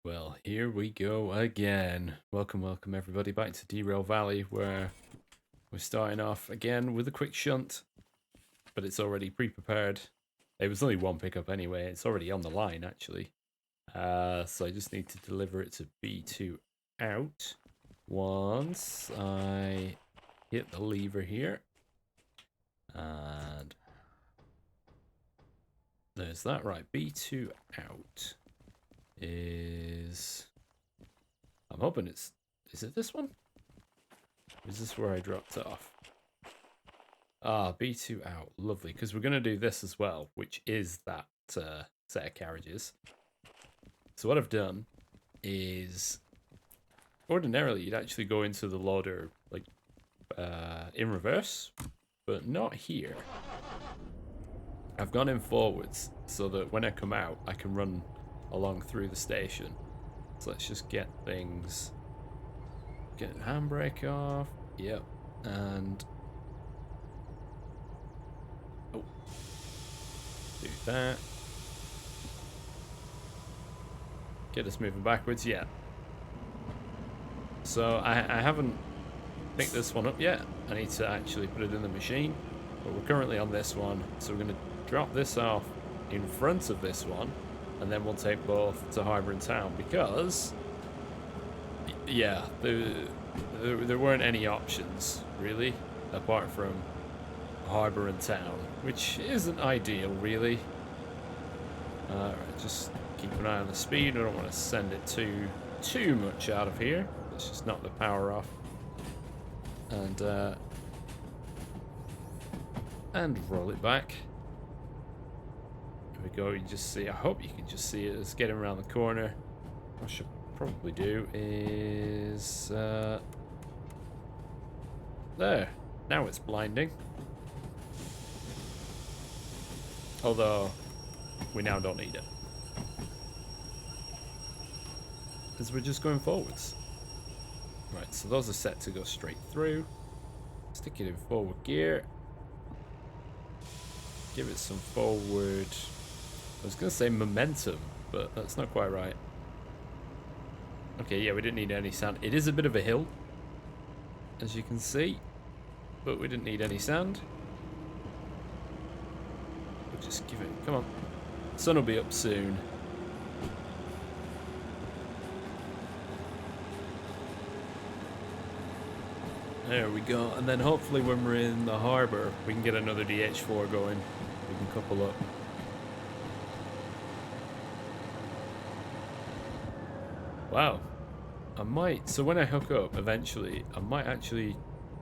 Well, here we go again. Welcome everybody back to Derail Valley, where we're starting off again with a quick shunt, but it's already pre-prepared. It was only one pickup anyway, it's already on the line actually. So I just need to deliver it to B2 out. Once I hit the lever here, and there's that, right, B2 out is... I'm hoping is it this one? Is this where I dropped off? Ah, B2 out. Lovely, because we're going to do this as well, which is that set of carriages. So what I've done is... Ordinarily, you'd actually go into the loader like in reverse, but not here. I've gone in forwards so that when I come out, I can run along through the station. So let's just get things... Get handbrake off. Yep. And... Oh. Do that. Get us moving backwards. Yeah. So I haven't picked this one up yet. I need to actually put it in the machine. But we're currently on this one. So we're going to drop this off in front of this one. And then we'll take both to Harbour and Town. Because... Yeah, there weren't any options, really, apart from Harbour and Town, which isn't ideal, really. Right, just keep an eye on the speed. I don't want to send it too much out of here. Let's just knock the power off. And roll it back. Here we go, you just see, I hope you can just see it as getting around the corner. I should probably do is there. Now it's blinding. Although we now don't need it, because we're just going forwards. Right, so those are set to go straight through. Stick it in forward gear. Give it some forward. I was gonna say momentum, but that's not quite right. Okay, yeah, we didn't need any sand. It is a bit of a hill, as you can see, but we didn't need any sand. We'll just give it, come on. Sun will be up soon. There we go, and then hopefully when we're in the harbour, we can get another DH4 going. We can couple up. Wow. I might, so when I hook up eventually, I might actually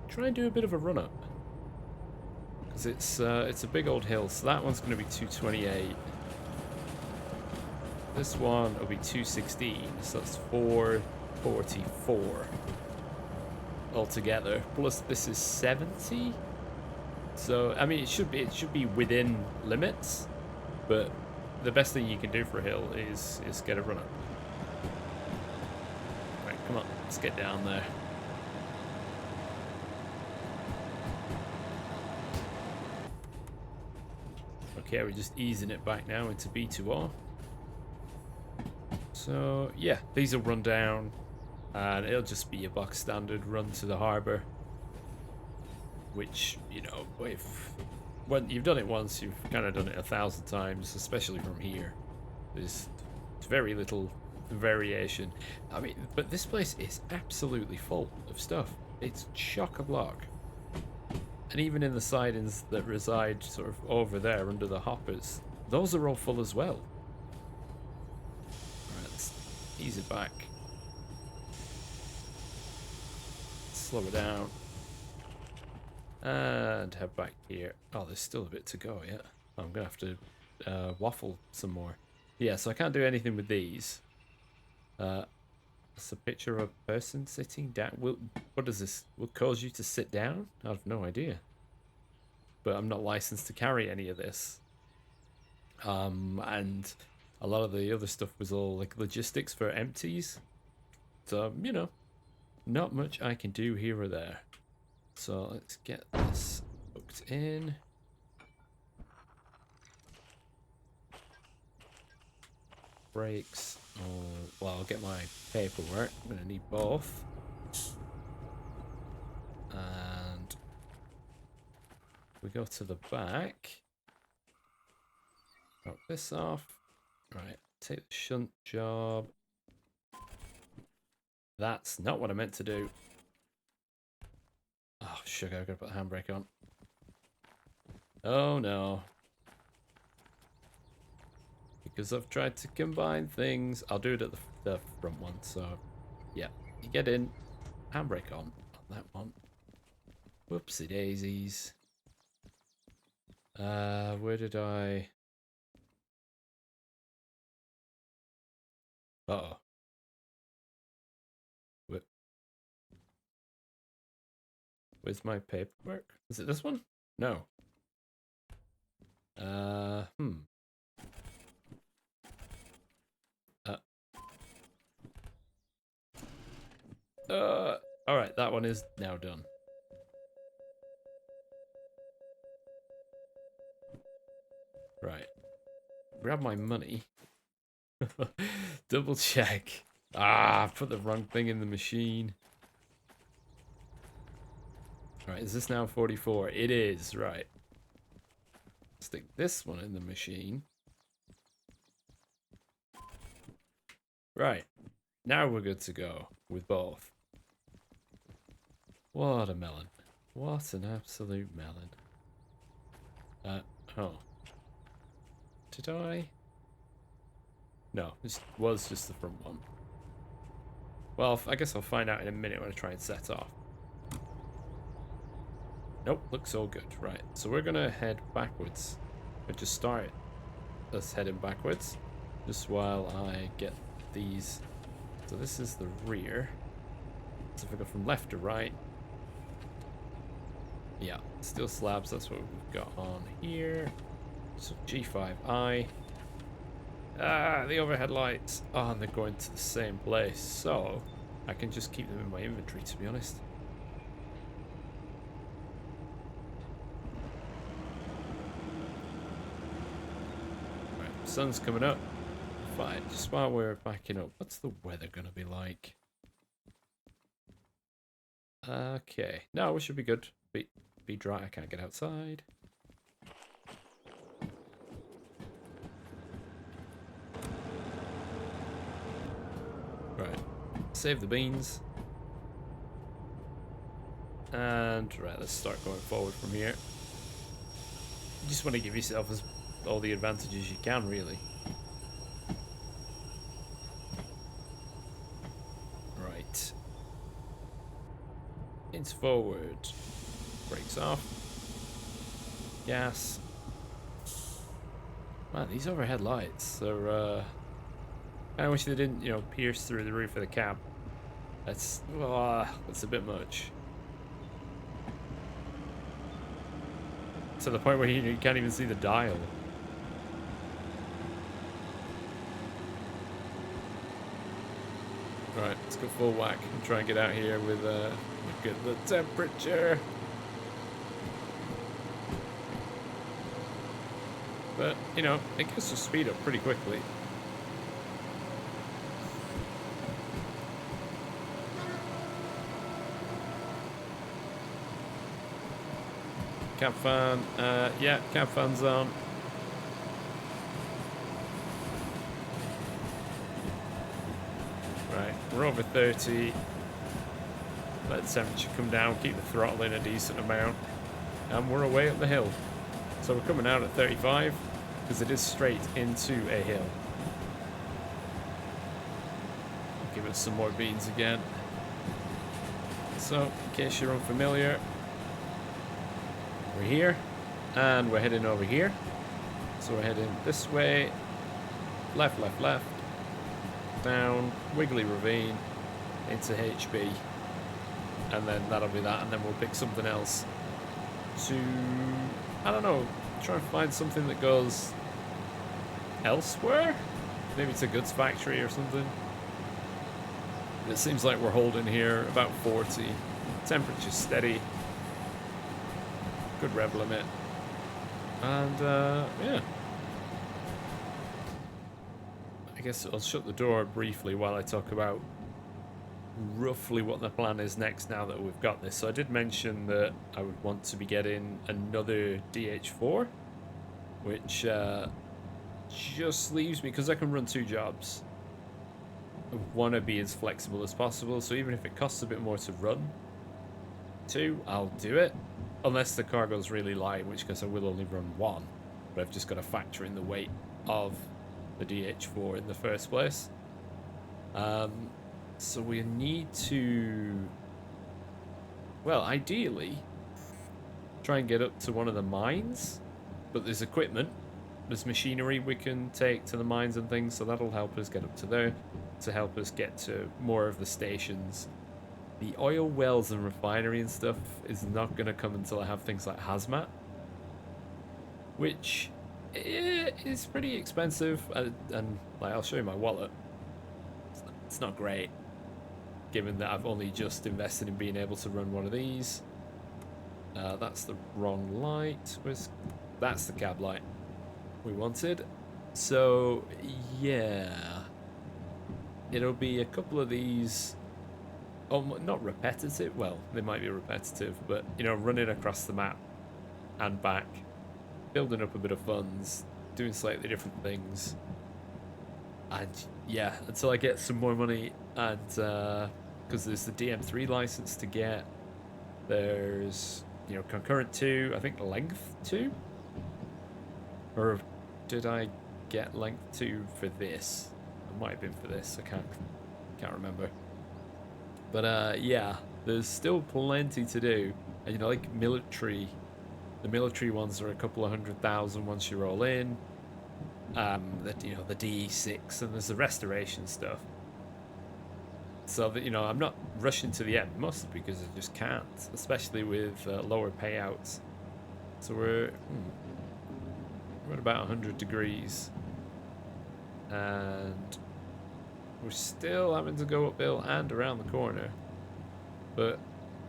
try and do a bit of a run up. Because it's a big old hill, so that one's going to be 228. This one will be 216, so that's 444 altogether. Plus this is 70. So I mean it should be within limits, but the best thing you can do for a hill is get a run up. Come on, let's get down there. Okay, we're just easing it back now into B2R. So, yeah, these will run down, and it'll just be a box standard run to the harbour. Which, you know, when you've done it once, you've kind of done it 1,000 times, especially from here. There's very little variation. I mean, but this place is absolutely full of stuff. It's chock-a-block. And even in the sidings that reside sort of over there under the hoppers, those are all full as well. Alright, let's ease it back. Slow it down. And head back here. Oh, there's still a bit to go yet. I'm gonna have to waffle some more. Yeah, so I can't do anything with these. It's a picture of a person sitting down. What does this? Will cause you to sit down? I have no idea. But I'm not licensed to carry any of this. And a lot of the other stuff was all like logistics for empties. So, you know, not much I can do here or there. So let's get this hooked in. Brakes. Oh, well, get my paperwork. I'm going to need both. And we go to the back. Drop this off. Right, take the shunt job. That's not what I meant to do. Oh, sugar, I've got to put the handbrake on. Oh no. Because I've tried to combine things. I'll do it at the front one, so yeah. You get in, handbrake on that one. Whoopsie daisies. Where did I... Uh-oh. Where's my paperwork? Is it this one? No. Alright, that one is now done. Right. Grab my money. Double check. Ah, put the wrong thing in the machine. Right, is this now 44? It is, right. Stick this one in the machine. Right. Now we're good to go with both. What a melon. What an absolute melon. Oh. Did I? No, this was just the front one. Well, I guess I'll find out in a minute when I try and set off. Nope, looks all good. Right, so we're gonna head backwards. Or just start us heading backwards. Just while I get these. So this is the rear. So if I go from left to right. Yeah, steel slabs, that's what we've got on here. So G5I. Ah, the overhead lights. Oh, and they're going to the same place. So I can just keep them in my inventory, to be honest. Right, sun's coming up. Fine, just while we're backing up, what's the weather gonna be like? Okay, no, we should be good. Be dry, I can't get outside. Right, save the beans. And, right, let's start going forward from here. You just want to give yourself all the advantages you can, really. Right. Into forward. Brakes off. Gas. Man, these overhead lights are, I wish they didn't, you know, pierce through the roof of the cab. That's a bit much. To the point where you can't even see the dial. Right, let's go full whack and try and get out here with look at the temperature. But, you know, it gets to speed up pretty quickly. Cab fan, yeah, cab fan's on. Right, we're over 30. Let the temperature come down, keep the throttle in a decent amount. And we're away up the hill. So we're coming out at 35, because it is straight into a hill. Give it some more beans again. So, in case you're unfamiliar, we're here, and we're heading over here. So we're heading this way, left, left, left, down, wiggly ravine, into HB, and then that'll be that, and then we'll pick something else to, I don't know, try and find something that goes elsewhere? Maybe to goods factory or something. It seems like we're holding here about 40. Temperature's steady. Good rev limit. And, yeah. I guess I'll shut the door briefly while I talk about roughly what the plan is next now that we've got this. So I did mention that I would want to be getting another DH4, which just leaves me, because I can run 2 jobs, I want to be as flexible as possible. So even if it costs a bit more to run 2, I'll do it, unless the cargo's really light, in which case I will only run 1, but I've just got to factor in the weight of the DH4 in the first place. So we need to, well, ideally try and get up to one of the mines, but there's equipment, there's machinery we can take to the mines and things, so that'll help us get up to there, to help us get to more of the stations. The oil wells and refinery and stuff is not going to come until I have things like hazmat, which is pretty expensive, and like, I'll show you my wallet. It's not great, given that I've only just invested in being able to run one of these. That's the wrong light. That's the cab light we wanted. So yeah, it'll be a couple of these. Not repetitive. Well, they might be repetitive, but you know, running across the map and back, building up a bit of funds, doing slightly different things, and yeah, until I get some more money. And because there's the DM3 license to get, there's, you know, concurrent 2, I think length 2, or did I get length 2 for this? It might have been for this. I can't remember. But yeah, there's still plenty to do. And you know, like military, the military ones are a couple of 100,000 once you're all in. That, you know, the DE6, and there's the restoration stuff. So that, you know, I'm not rushing to the end, mostly because I just can't, especially with lower payouts. So we're at about 100 degrees, and we're still having to go uphill and around the corner. But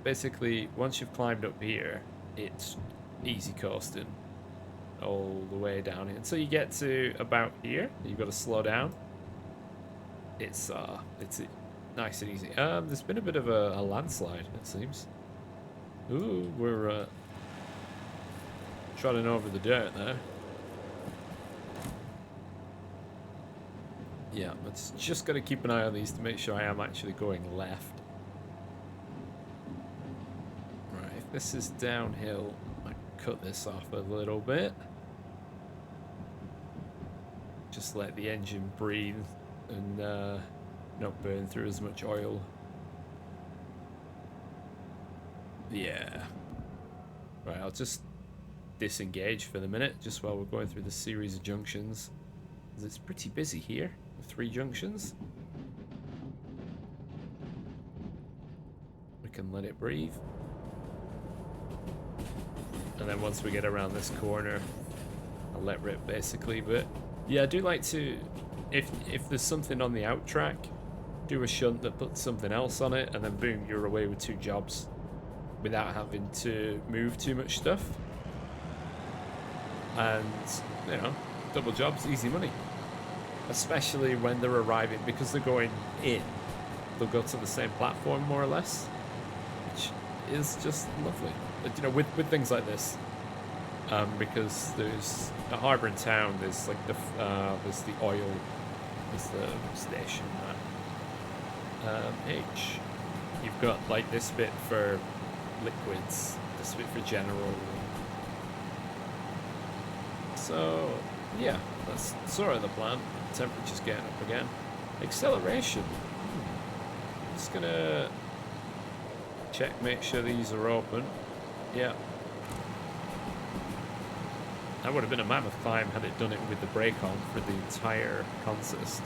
basically, once you've climbed up here, it's easy coasting all the way down here. Until you get to about here, you've got to slow down. It's nice and easy. There's been a bit of a landslide, it seems. Ooh, we're trotting over the dirt there. Yeah, but just got to keep an eye on these to make sure I am actually going left. Right, if this is downhill, I cut this off a little bit. Just let the engine breathe and not burn through as much oil. Yeah. Right, I'll just disengage for the minute, just while we're going through the series of junctions. It's pretty busy here, with 3 junctions. We can let it breathe. And then once we get around this corner, I'll let rip basically. But yeah, I do like to, if there's something on the out track, do a shunt that puts something else on it, and then boom, you're away with 2 jobs without having to move too much stuff. And, you know, double jobs, easy money. Especially when they're arriving, because they're going in, they'll go to the same platform more or less, which is just lovely. But, you know, with things like this, because there's a harbour in town, there's like there's the oil, there's the station. H. You've got like this bit for liquids, this bit for general. So yeah, that's sort of the plan. Temperature's getting up again. Acceleration. Just gonna check, make sure these are open. Yeah. That would have been a mammoth climb had it done it with the brake on for the entire consist.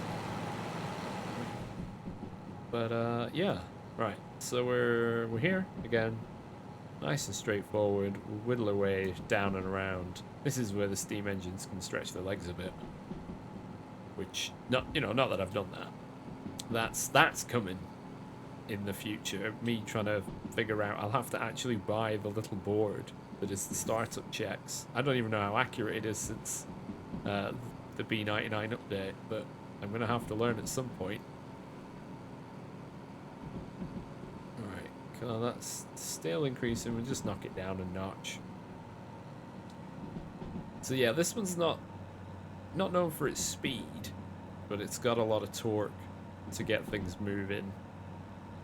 But yeah, right. So we're here again. Nice and straightforward. We'll whittle our way down and around. This is where the steam engines can stretch their legs a bit. Which, not that I've done that. That's coming in the future. Me trying to figure out, I'll have to actually buy the little board that is the startup checks. I don't even know how accurate it is since the B99 update, but I'm gonna have to learn at some point. Alright, cool, that's still increasing. We'll just knock it down a notch. So yeah, this one's not known for its speed, but it's got a lot of torque to get things moving.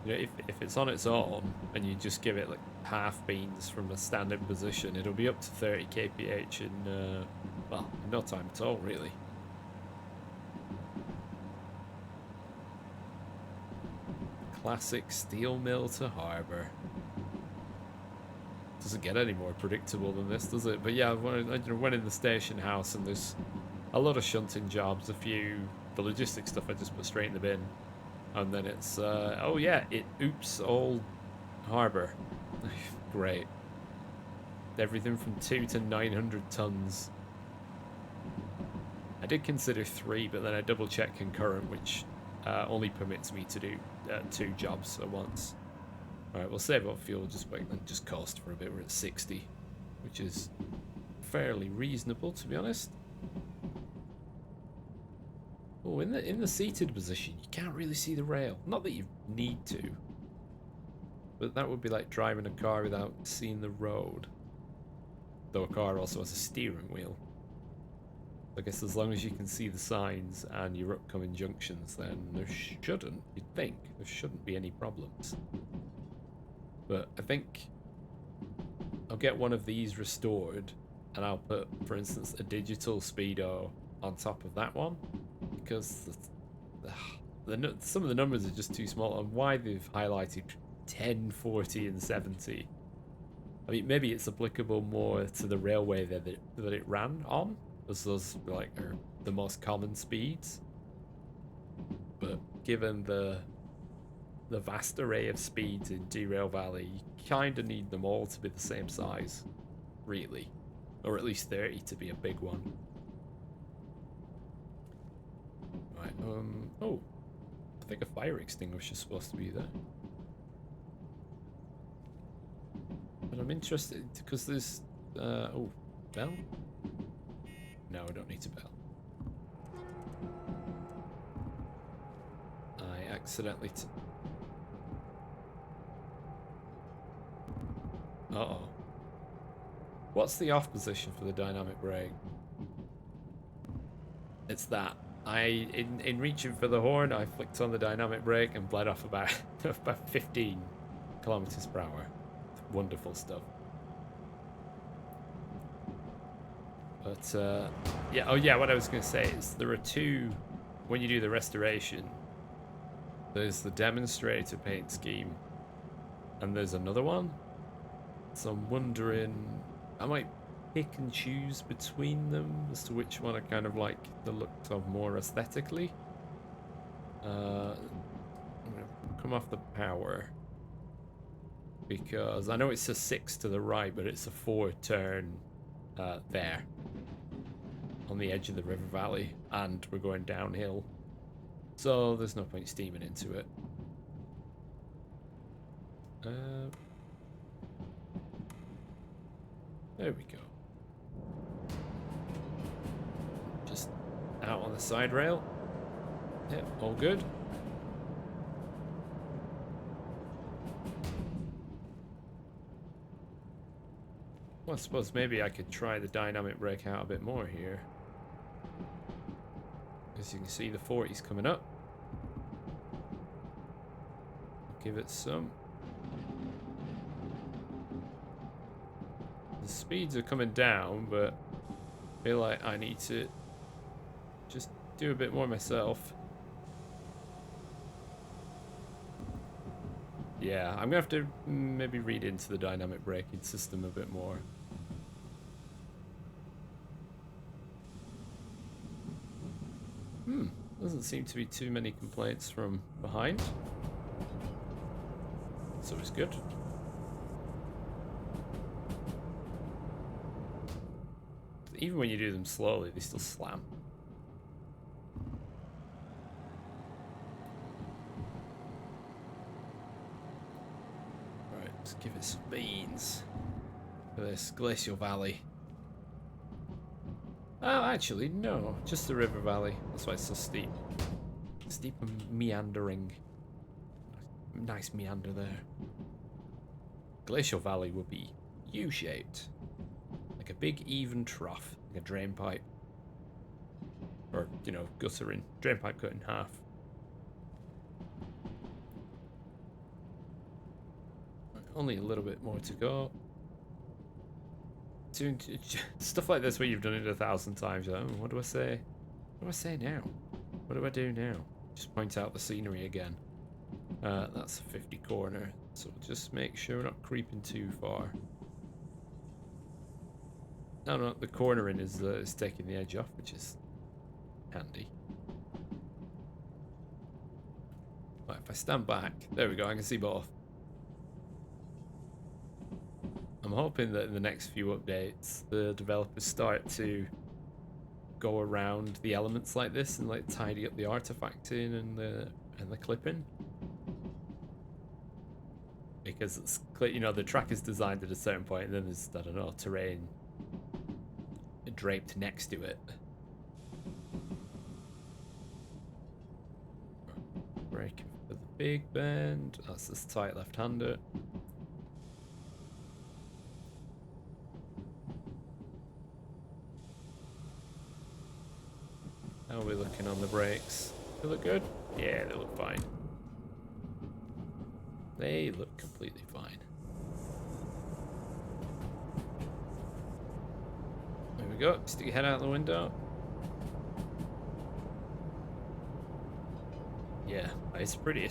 You know, if it's on its own and you just give it like half beans from a standing position, it'll be up to 30 kph in well, in no time at all, really. Classic steel mill to harbour. Doesn't get any more predictable than this, does it? But yeah, I went in the station house and there's a lot of shunting jobs, the logistics stuff I just put straight in the bin. And then it's, oh yeah, it oops all harbour. Great. Everything from 2 to 900 tons. I did consider 3, but then I double checked concurrent, which only permits me to do 2 jobs at once. Alright, we'll save up fuel, just wait and just coast for a bit. We're at 60, which is fairly reasonable, to be honest. Oh, in the seated position, you can't really see the rail. Not that you need to, but that would be like driving a car without seeing the road. Though a car also has a steering wheel. I guess as long as you can see the signs and your upcoming junctions, then there shouldn't, you'd think, there shouldn't be any problems. But I think I'll get one of these restored, and I'll put, for instance, a digital speedo on top of that one, because some of the numbers are just too small, and why they've highlighted 10, 40, and 70. I mean, maybe it's applicable more to the railway that it ran on, as those like are the most common speeds. But given the vast array of speeds in Derail Valley, you kind of need them all to be the same size, really, or at least 30 to be a big one. Right. Oh, I think a fire extinguisher's supposed to be there. But I'm interested because there's oh, bell? No, I don't need a bell. I accidentally uh-oh. What's the off position for the dynamic brake? It's that. In reaching for the horn, I flicked on the dynamic brake and bled off about 15 kilometers per hour. Wonderful stuff. But yeah, oh yeah, what I was going to say is there are 2 when you do the restoration. There's the demonstrator paint scheme, and there's another one. So I'm wondering, I might pick and choose between them as to which one I kind of like the look of more aesthetically. I'm gonna come off the power because I know it's a 6 to the right, but it's a 4 turn there on the edge of the river valley, and we're going downhill, so there's no point steaming into it. There we go. Just out on the side rail. Yep, all good. Well, I suppose maybe I could try the dynamic brake out a bit more here. As you can see, the 40's coming up. Give it some. The speeds are coming down, but I feel like I need to just do a bit more myself. Yeah, I'm gonna have to maybe read into the dynamic braking system a bit more. Doesn't seem to be too many complaints from behind. It's always good. Even when you do them slowly, they still slam. Right, let's give it some beans for this glacial valley. Oh, actually, no, just the river valley. That's why it's so steep. Steep and meandering. Nice meander there. Glacial Valley will be U-shaped. Like a big even trough. Like a drain pipe. Or, you know, guttering. Drain pipe cut in half. Only a little bit more to go. Doing stuff like this where you've done it 1,000 times. Like, oh, what do I say? What do I say now? What do I do now? Just point out the scenery again. That's a 50 corner, so just make sure we're not creeping too far. No, the cornering is taking the edge off, which is handy. Right, if I stand back, there we go, I can see both. I'm hoping that in the next few updates, the developers start to go around the elements like this and like tidy up the artifacting and the clipping. Because it's clear, you know, the track is designed at a certain point, and then there's, I don't know, terrain draped next to it. Braking for the big bend. That's this tight left-hander. How are we looking on the brakes? They look good? Yeah, they look fine. They look completely fine. There we go. Stick your head out the window. Yeah, it's a pretty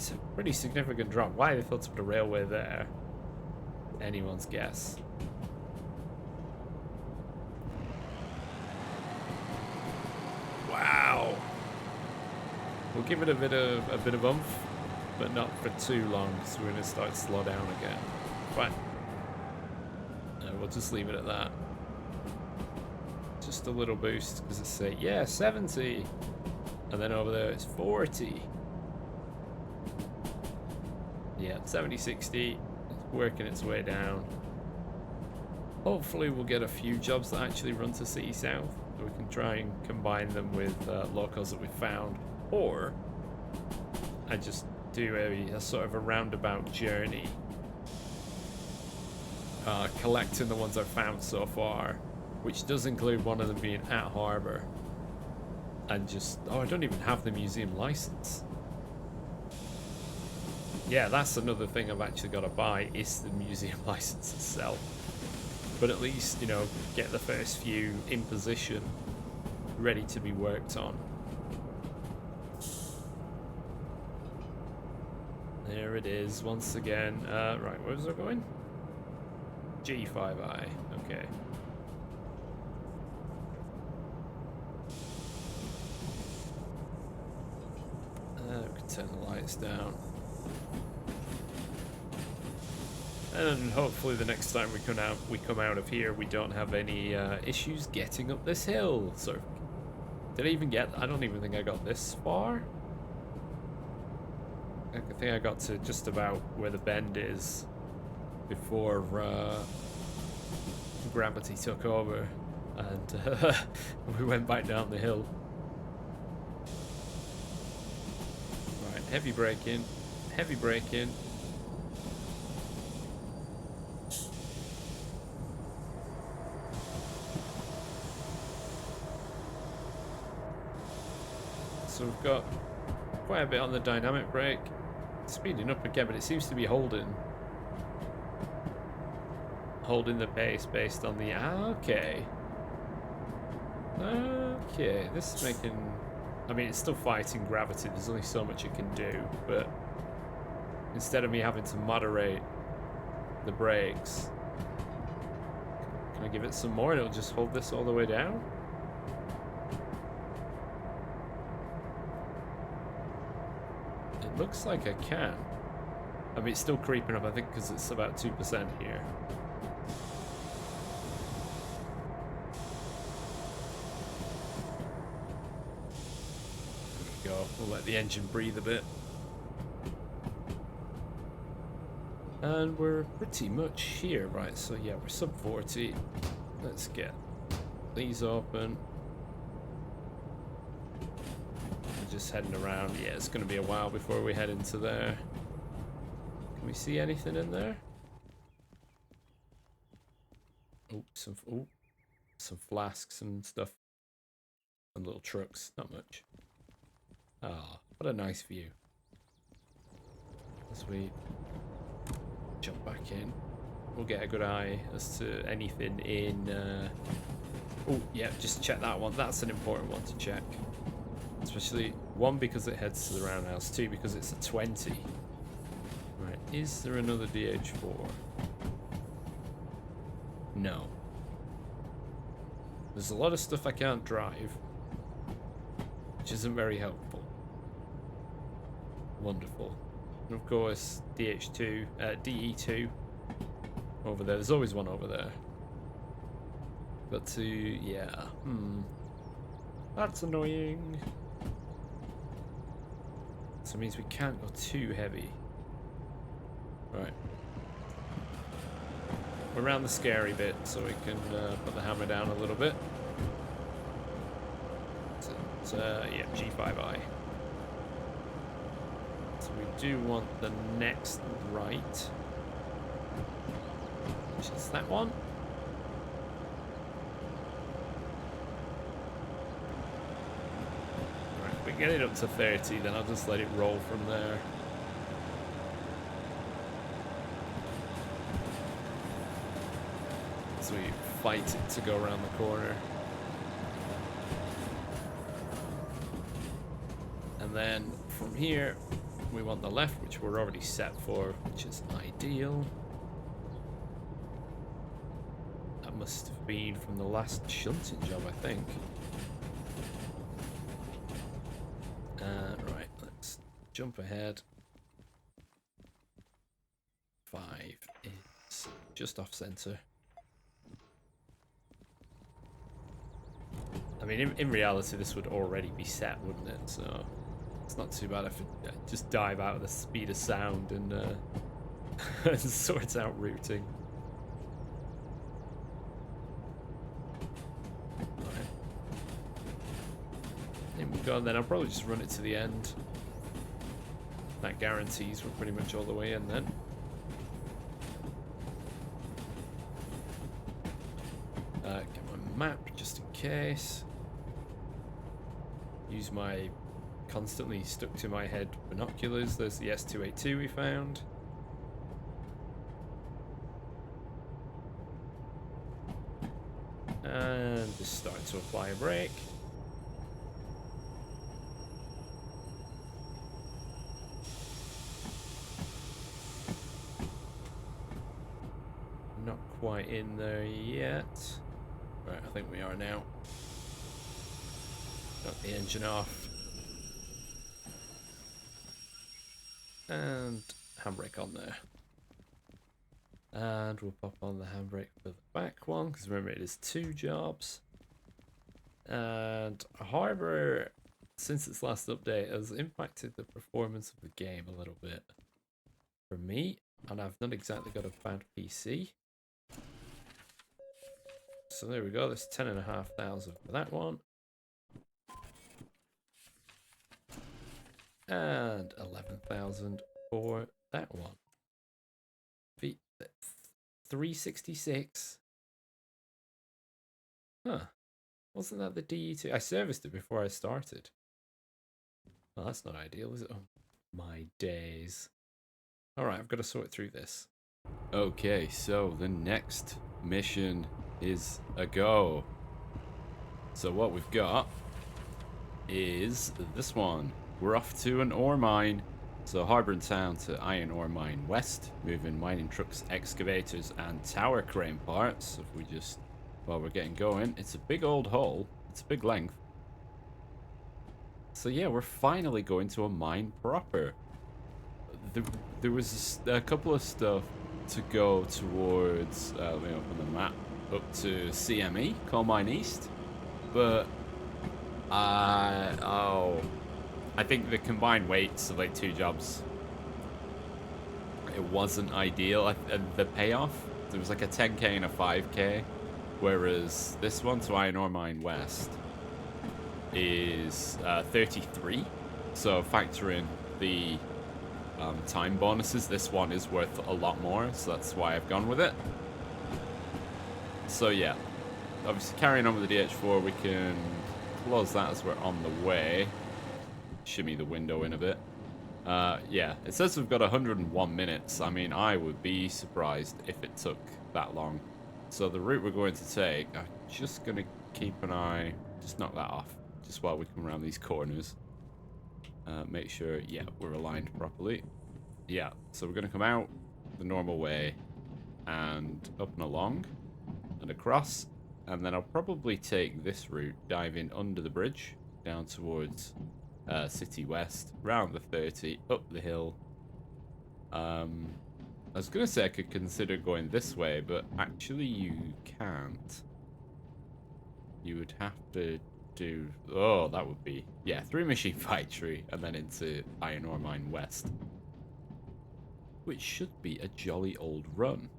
significant drop. Why they thought to put a railway there? Anyone's guess. Wow. We'll give it a bit of oomph, but not for too long, because we're going to start to slow down again. Fine. We'll just leave it at that. Just a little boost, because it's say, yeah, 70. And then over there it's 40. Yeah, 70, 60. It's working its way down. Hopefully we'll get a few jobs that actually run to City South, so we can try and combine them with locals that we found. Or I just do a sort of a roundabout journey, collecting the ones I've found so far, which does include one of them being at Harbour, and just, oh, I don't even have the museum license. Yeah, that's another thing I've actually got to buy, is the museum license itself. But at least, you know, get the first few in position, ready to be worked on. There it is, once again. Right, where was I going? G5I, okay. We can turn the lights down. And hopefully the next time we come out of here, we don't have any issues getting up this hill. So, did I even get? I don't even think I got this far. I think I got to just about where the bend is before gravity took over, and we went back down the hill. Right, heavy braking, heavy braking. So we've got quite a bit on the dynamic brake. Speeding up again, but it seems to be holding the pace based on the okay. This is making, I mean, it's still fighting gravity, there's only so much it can do, but instead of me having to moderate the brakes, can I give it some more and it'll just hold this all the way down? Looks like I can. I mean, it's still creeping up, I think, because it's about 2% here. There we go. We'll let the engine breathe a bit. And we're pretty much here, right? So yeah, we're sub 40. Let's get these open. just heading around. Yeah, it's going to be a while before we head into there. Can we see anything in there? Oh, some flasks and stuff. And little trucks. Not much. Ah, what a nice view. As we jump back in, we'll get a good eye as to anything in... Oh, yeah, just check that one. That's an important one to check. Especially, 1, because it heads to the roundhouse. 2, because it's a 20. Right, is there another DH4? No. There's a lot of stuff I can't drive, which isn't very helpful. Wonderful. And of course, DH2, DE2 over there. There's always one over there. But to, yeah, that's annoying. So it means we can't go too heavy. Right. We're around the scary bit, so we can put the hammer down a little bit. So, yeah, G5I. So we do want the next right, which is that one. Right, if we get it up to 30, then I'll just let it roll from there. So we fight it to go around the corner. And then from here, we want the left, which we're already set for, which is ideal. That must have been from the last shunting job, I think. Right, let's jump ahead. 5 is just off center. I mean, in reality, this would already be set, wouldn't it? So it's not too bad if it just dive out at the speed of sound and and sorts out routing. Right. In we go, and then I'll probably just run it to the end. That guarantees we're pretty much all the way in then. Get my map just in case. Use my constantly stuck to my head binoculars. There's the S282 we found. And just start to apply a brake. Not quite in there yet. Right, I think we are now. Got the engine off. And handbrake on there. And we'll pop on the handbrake for the back one, because remember it is 2 jobs. And Harbour, since its last update, has impacted the performance of the game a little bit for me. And I've not exactly got a bad PC. So there we go, there's 10,500 for that one. And 11,000 for that one. 366. Huh. Wasn't that the DE2? I serviced it before I started. Well, that's not ideal, is it? Oh, my days. Alright, I've got to sort through this. Okay, so the next mission is a go. So what we've got is this one. We're off to an ore mine. So Harbour and Town to Iron Ore Mine West, moving mining trucks, excavators and tower crane parts. If we just, while we're getting going, it's a big old hole, it's a big length. So yeah, we're finally going to a mine proper. There was a couple of stuff to go towards, let me open the map, up to CME, Coal Mine East, but I think the combined weights of like 2 jobs, it wasn't ideal. The payoff, there was like a 10k and a 5k, whereas this one to Iron Ore Mine West is 33. So factor in the time bonuses. This one is worth a lot more, so that's why I've gone with it. So yeah, obviously carrying on with the DH4, we can close that as we're on the way. Shimmy the window in a bit. Yeah, it says we've got 101 minutes. I mean, I would be surprised if it took that long. So the route we're going to take, I'm just going to keep an eye, just knock that off, just while we come around these corners. Make sure, yeah, we're aligned properly. Yeah, so we're going to come out the normal way and up and along and across. And then I'll probably take this route, diving under the bridge, down towards City West, round the 30, up the hill. I was going to say I could consider going this way, but actually you can't. You would have to do... Oh, that would be... Yeah, through Machine Factory and then into Iron Ore Mine West. Which should be a jolly old run.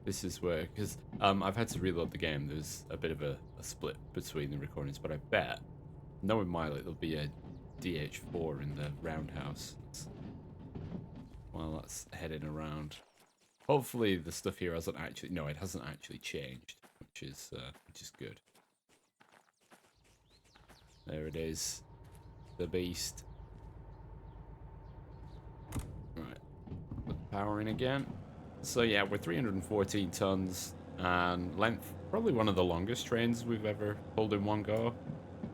This is where... Because I've had to reload the game. There's a bit of a split between the recordings, but I bet, knowing Miley, there'll be a DH4 in the roundhouse. Well, that's heading around. Hopefully the stuff here hasn't actually... No, it hasn't actually changed, which is good. There it is. The beast. Right. Put the power in again. So yeah, we're 314 tons and length. Probably one of the longest trains we've ever pulled in one go.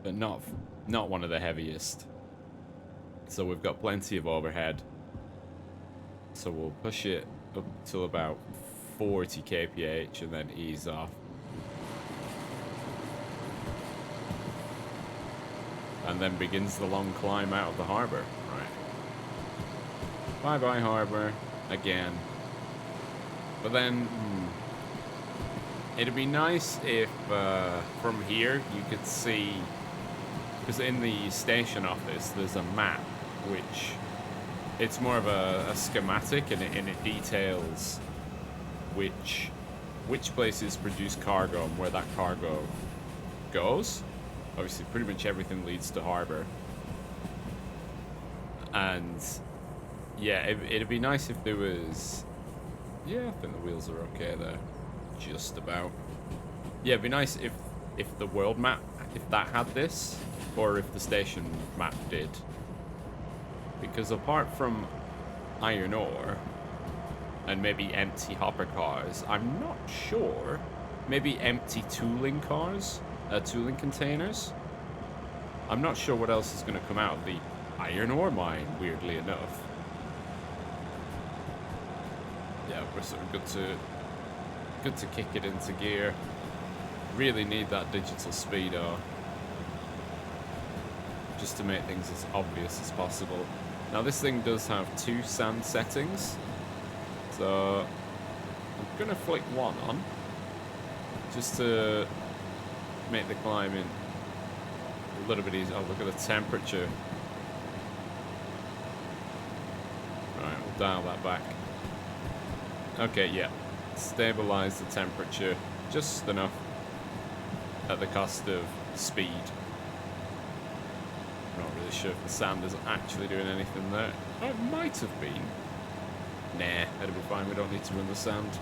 But not one of the heaviest. So we've got plenty of overhead. So we'll push it up till about 40 kph and then ease off. And then begins the long climb out of the harbour. Right. Bye-bye harbour. Again. But then... it'd be nice if from here you could see... Because in the station office there's a map which... It's more of a schematic and it details which places produce cargo and where that cargo goes. Obviously, pretty much everything leads to harbour. And, yeah, it'd be nice if there was... Yeah, I think the wheels are okay there. Just about. Yeah, it'd be nice if the world map, if that had this, or if the station map did. Because apart from iron ore, and maybe empty hopper cars, I'm not sure. Maybe empty tooling cars? Tooling containers. I'm not sure what else is going to come out of the iron ore mine, weirdly enough. Yeah, we're sort of good to kick it into gear. Really need that digital speedo just to make things as obvious as possible. Now this thing does have 2 sand settings, so I'm going to flick one on just to make the climbing a little bit easier. Oh, look at the temperature. Right, we'll dial that back. Okay, yeah. Stabilize the temperature just enough at the cost of speed. I'm not really sure if the sand is actually doing anything there. Oh, it might have been. Nah, that'll be fine. We don't need to run the sand.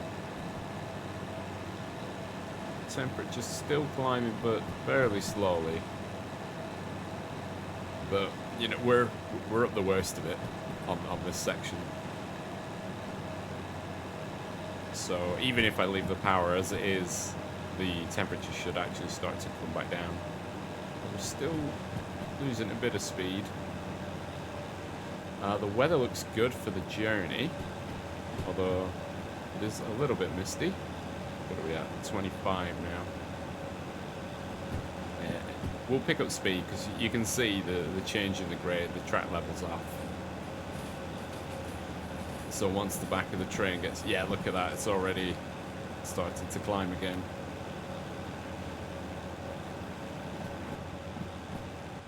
Temperature's still climbing, but fairly slowly. But you know, we're up the worst of it on this section. So even if I leave the power as it is, the temperature should actually start to come back down. We're still losing a bit of speed. The weather looks good for the journey, although it is a little bit misty. What are we at? 25 now. Yeah. We'll pick up speed because you can see the change in the grade, the track level's off. So once the back of the train gets... Yeah, look at that. It's already starting to climb again.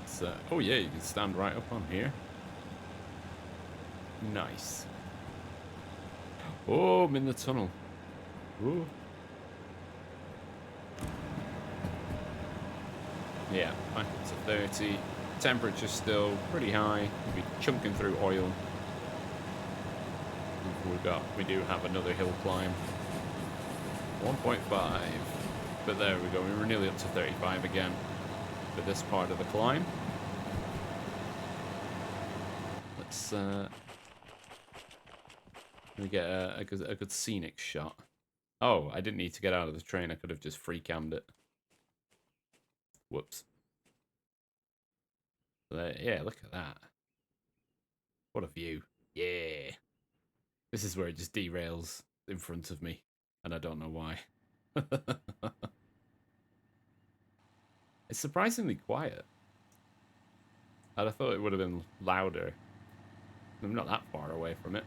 So, oh yeah, you can stand right up on here. Nice. Oh, I'm in the tunnel. Ooh. Yeah, back up to 30. Temperature's still pretty high. We'll be chunking through oil. We do have another hill climb. 1.5. But there we go. We were nearly up to 35 again for this part of the climb. Let's let me get a good scenic shot. Oh, I didn't need to get out of the train. I could have just free cammed it. Whoops. Yeah, look at that. What a view. Yeah. This is where it just derails in front of me, and I don't know why. It's surprisingly quiet. I thought it would have been louder. I'm not that far away from it.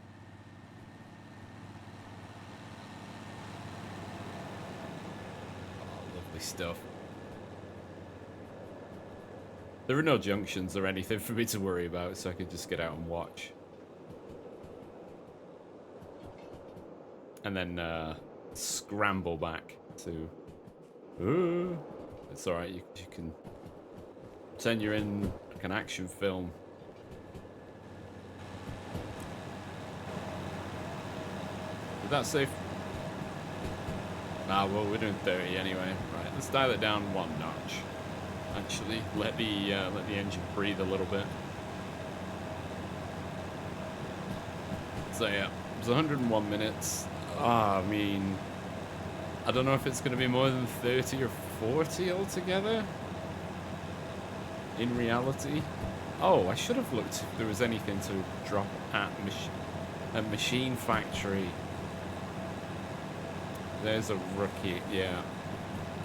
Oh, lovely stuff. There are no junctions or anything for me to worry about, so I could just get out and watch. And then scramble back to... It's alright, you can pretend you're in like an action film. Is that safe? Ah, well, we're doing 30 anyway. Right, let's dial it down one notch. Actually, let the engine breathe a little bit. So yeah, it was 101 minutes. I mean, I don't know if it's going to be more than 30 or 40 altogether. In reality. Oh, I should have looked if there was anything to drop at Machine Factory. There's a rookie, yeah.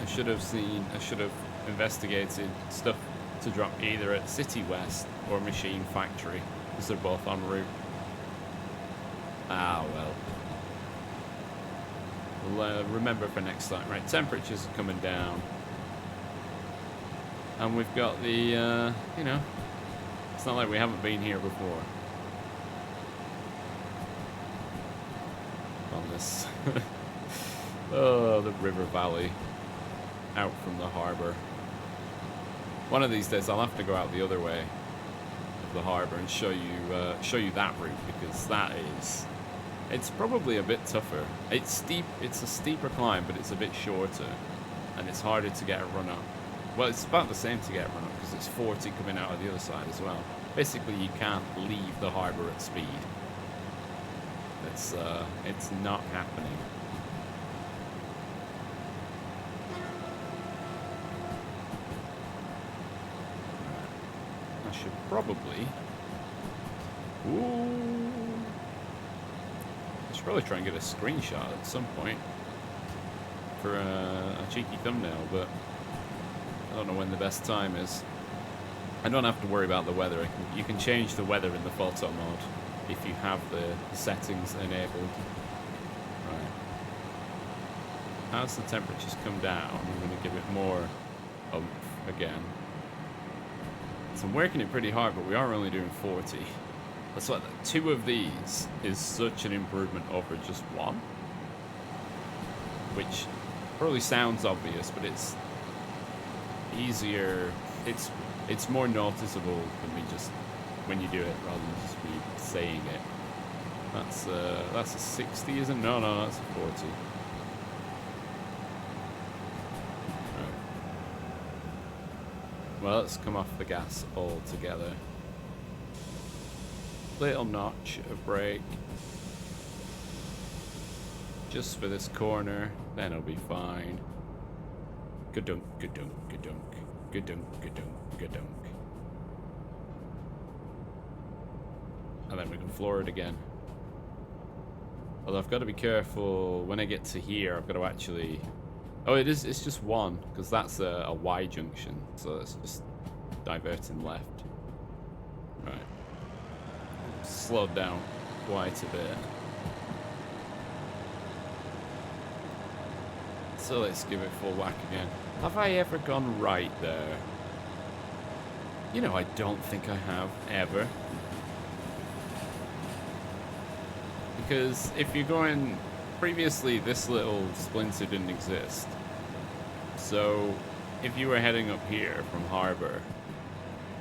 I should have investigated stuff to drop either at City West or Machine Factory, because they're both en route. Ah, well. We'll remember for next time. Right, temperatures are coming down. And we've got the, you know, it's not like we haven't been here before. On this, oh, the river valley, out from the harbour. One of these days I'll have to go out the other way of the harbour and show you that route, because that is, it's probably a bit tougher. It's steep, it's a steeper climb, but it's a bit shorter, and it's harder to get a run up. Well, it's about the same to get a run up, because it's 40 coming out of the other side as well. Basically, you can't leave the harbour at speed. It's not happening. I should probably... Ooh! I should probably try and get a screenshot at some point for a cheeky thumbnail, but I don't know when the best time is. I don't have to worry about the weather. You can change the weather in the photo mode if you have the settings enabled. Right. As the temperatures come down, I'm going to give it more oomph again. So I'm working it pretty hard, but we are only doing 40. That's like 2 of these is such an improvement over just 1. Which probably sounds obvious, but it's easier. It's more noticeable than me just when you do it rather than just me saying it. That's a 60, isn't it? No, that's a 40. Right. Well, let's come off the gas altogether. Little notch of brake. Just for this corner, then it'll be fine. Gadunk, gadunk, gadunk, gadunk, gadunk, gadunk. And then we can floor it again. Although I've got to be careful when I get to here. I've got to actually... Oh, it's just 1, because that's a Y junction. So it's just diverting left. Right. Slowed down quite a bit. So let's give it full whack again. Have I ever gone right there? You know, I don't think I have, ever. Because if you're going... Previously, this little splinter didn't exist. So, if you were heading up here from Harbour,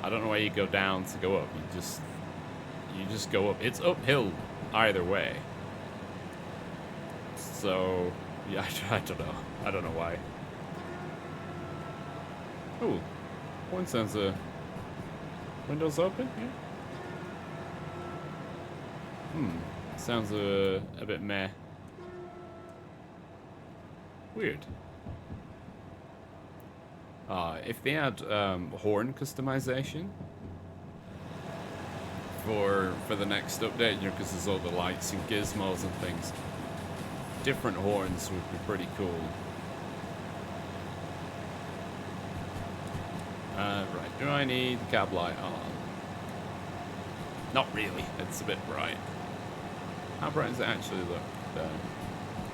I don't know why you go down to go up. You just go up. It's uphill either way. So, yeah, I don't know. I don't know why. Oh, one sounds windows open. Yeah. Sounds a bit meh. Weird. If they had horn customization for the next update, you know, because there's all the lights and gizmos and things, different horns would be pretty cool. Right, do I need the cab light on? Not really, it's a bit bright. How bright does it actually look?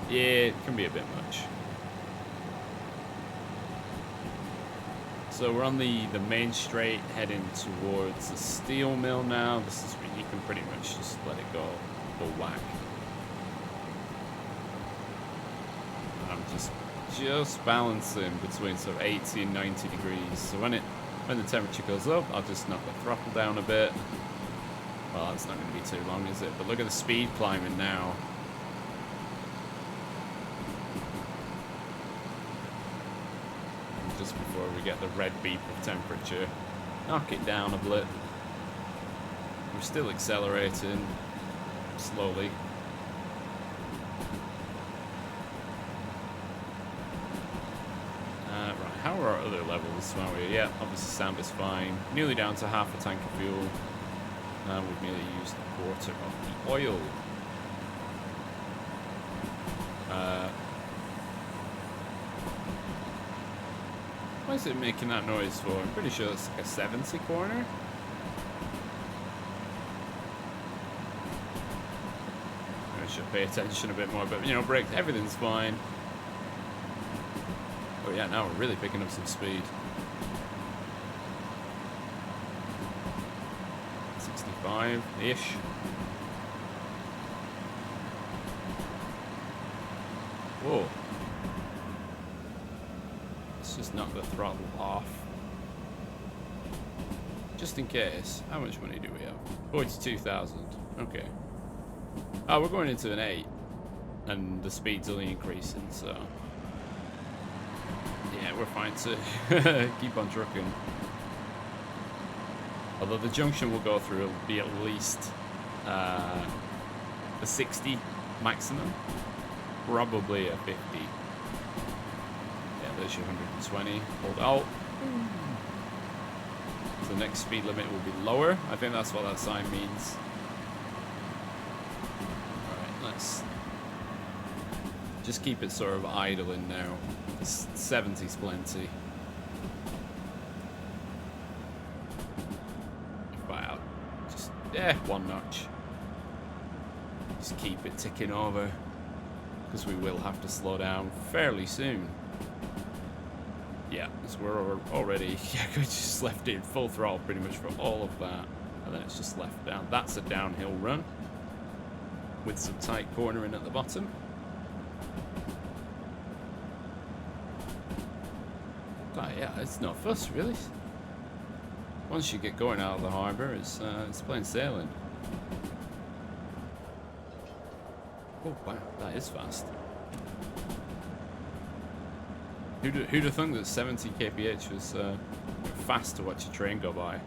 Yeah, it can be a bit much. So we're on the main straight heading towards the steel mill now. This is where you can pretty much just let it go full whack. I'm just balancing between sort of 80 and 90 degrees. So when the temperature goes up, I'll just knock the throttle down a bit. Well, that's not going to be too long, is it? But look at the speed climbing now. Just before we get the red beep of temperature. Knock it down a bit. We're still accelerating slowly. Right, how are our other levels? Well, yeah, obviously sound is fine. Nearly down to half a tank of fuel. We've nearly used a quarter of the oil. Why is it making that noise for? I'm pretty sure it's like a 70 corner. I should pay attention a bit more, but you know, brakes, everything's fine. Oh yeah, now we're really picking up some speed. 65-ish. Whoa. Let's just knock the throttle off. Just in case. How much money do we have? 42,000. Okay. Oh, we're going into an 8. And the speed's only increasing, so... yeah, we're fine to keep on trucking. Although the junction we'll go through will be at least a 60 maximum. Probably a 50. Yeah, there's your 120. Hold out. So the next speed limit will be lower. I think that's what that sign means. Alright, let's just keep it sort of idling now. 70's plenty. Wow. Just, yeah, one notch. Just keep it ticking over. Because we will have to slow down fairly soon. Yeah, because we're already... yeah, we just left it full throttle pretty much for all of that. And then it's just left down. That's a downhill run. With some tight cornering at the bottom. But yeah, it's not fuss, really. Once you get going out of the harbour, it's plain sailing. Oh wow, that is fast. Who'd have thunk that 70 kph was fast to watch a train go by?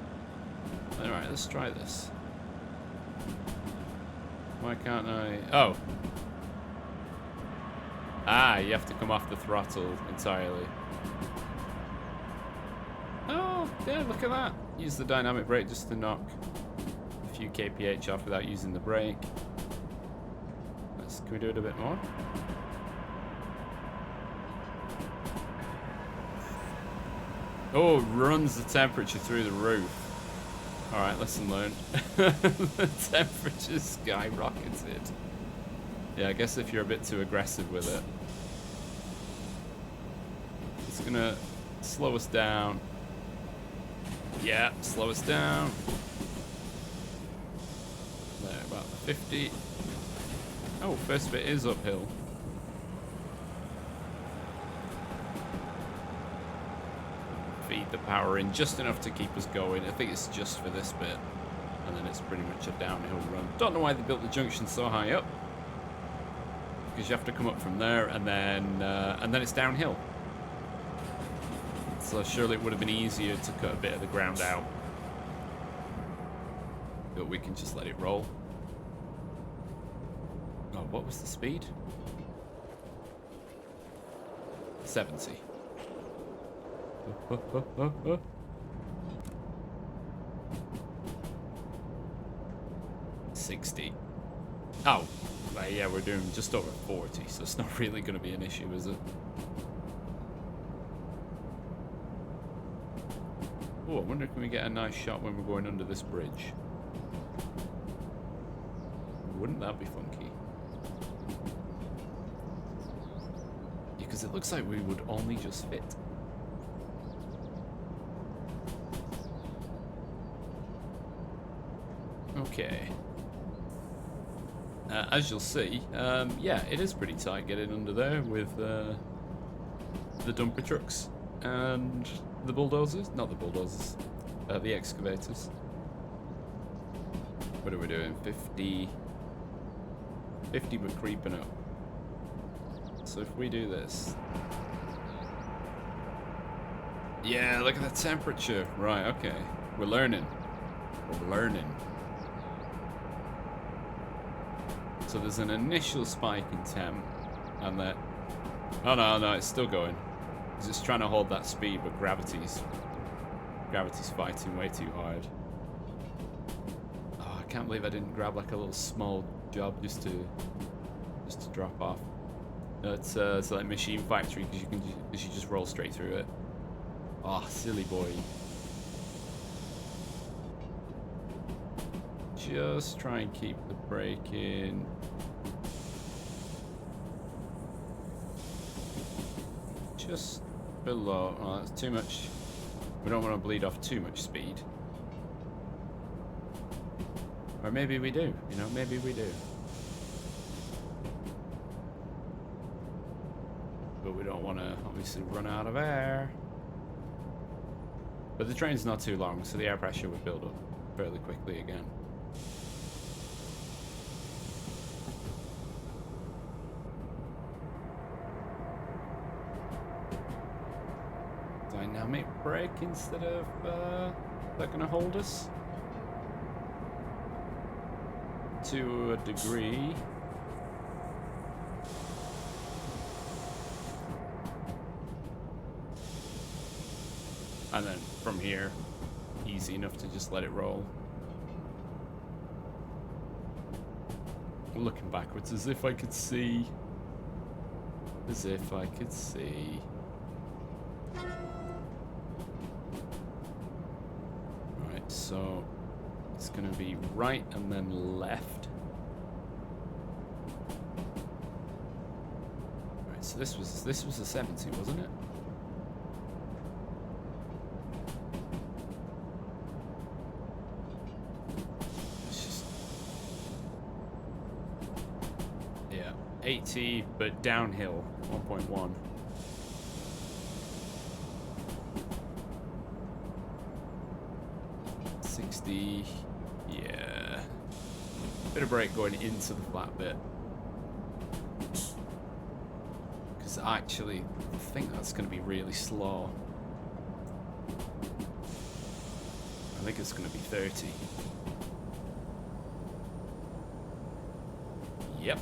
Alright, let's try this. Why can't I... oh. Ah, you have to come off the throttle entirely. Oh, yeah, look at that. Use the dynamic brake just to knock a few kph off without using the brake. Can we do it a bit more? Oh, runs the temperature through the roof. Alright, lesson learned. The temperature skyrocketed. Yeah, I guess if you're a bit too aggressive with it. It's gonna slow us down. Yeah, slow us down. There, about 50. Oh, first bit is uphill. Feed the power in just enough to keep us going. I think it's just for this bit. And then it's pretty much a downhill run. Don't know why they built the junction so high up. Because you have to come up from there and then it's downhill. So surely it would have been easier to cut a bit of the ground out. But we can just let it roll. Oh, what was the speed? 70. 60. Oh, yeah, we're doing just over 40, so it's not really going to be an issue, is it? Oh, I wonder if we get a nice shot when we're going under this bridge. Wouldn't that be funky? Yeah, because it looks like we would only just fit. Okay. As you'll see, yeah, it is pretty tight getting under there with the dumper trucks and the bulldozers. Not the bulldozers, the excavators. What are we doing? 50. 50, we're creeping up. So if we do this. Yeah, look at the temperature. Right, okay. We're learning. We're learning. So there's an initial spike in temp, and then... Oh no, it's still going. It's just trying to hold that speed, but gravity's fighting way too hard. Oh, I can't believe I didn't grab like a little small job just to drop off. It's like Machine Factory because you just roll straight through it. Oh, silly boy. Just try and keep the brake in. Just below. Oh, that's too much. We don't want to bleed off too much speed. Or maybe we do. You know, maybe we do. But we don't want to obviously run out of air. But the train's not too long, so the air pressure would build up fairly quickly again. Dynamic brake instead of that gonna hold us to a degree. And then from here, easy enough to just let it roll. Looking backwards as if I could see. As if I could see. Right, so it's gonna be right and then left. Right, so this was a 70, wasn't it? It's just 80, but downhill 1.1. Yeah. Bit of brake going into the flat bit. Because actually, I think that's going to be really slow. I think it's going to be 30. Yep,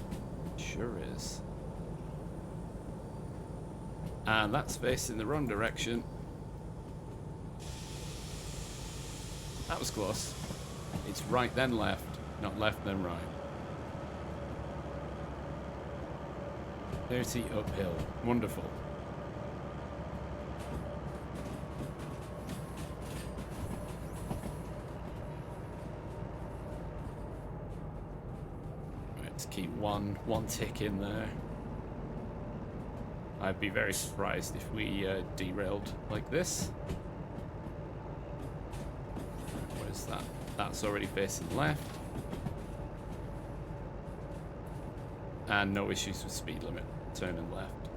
sure is. And that's facing the wrong direction. That was close. It's right then left, not left then right. 30 uphill. Wonderful. Right, let's keep one tick in there. I'd be very surprised if we derailed like this. That. That's already facing left. And no issues with speed limit, turning left.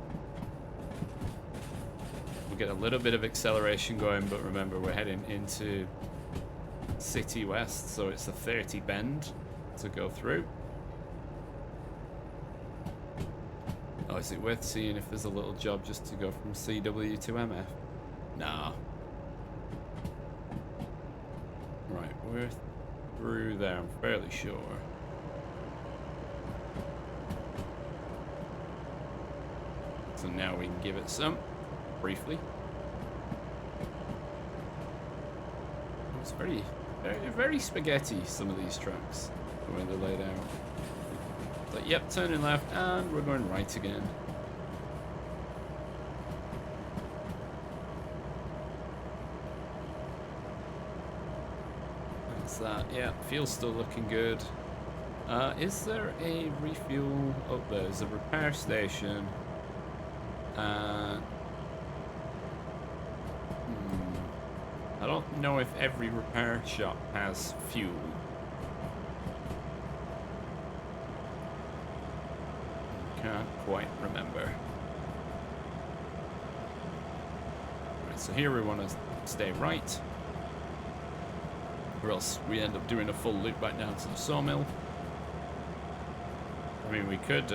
We'll get a little bit of acceleration going, but remember we're heading into City West, so it's a 30 bend to go through. Oh, is it worth seeing if there's a little job just to go from CW to MF? Nah. Right, we're through there, I'm fairly sure. So now we can give it some, briefly. It's very, very spaghetti, some of these tracks, the way they're laid out. It's like, yep, turning left, and we're going right again. That's that. Yeah, fuel's still looking good. Is there a refuel? Oh, there's a repair station. I don't know if every repair shop has fuel. Can't quite remember. Right, so here we want to stay right, or else we end up doing a full loop back down to the sawmill. I mean, we could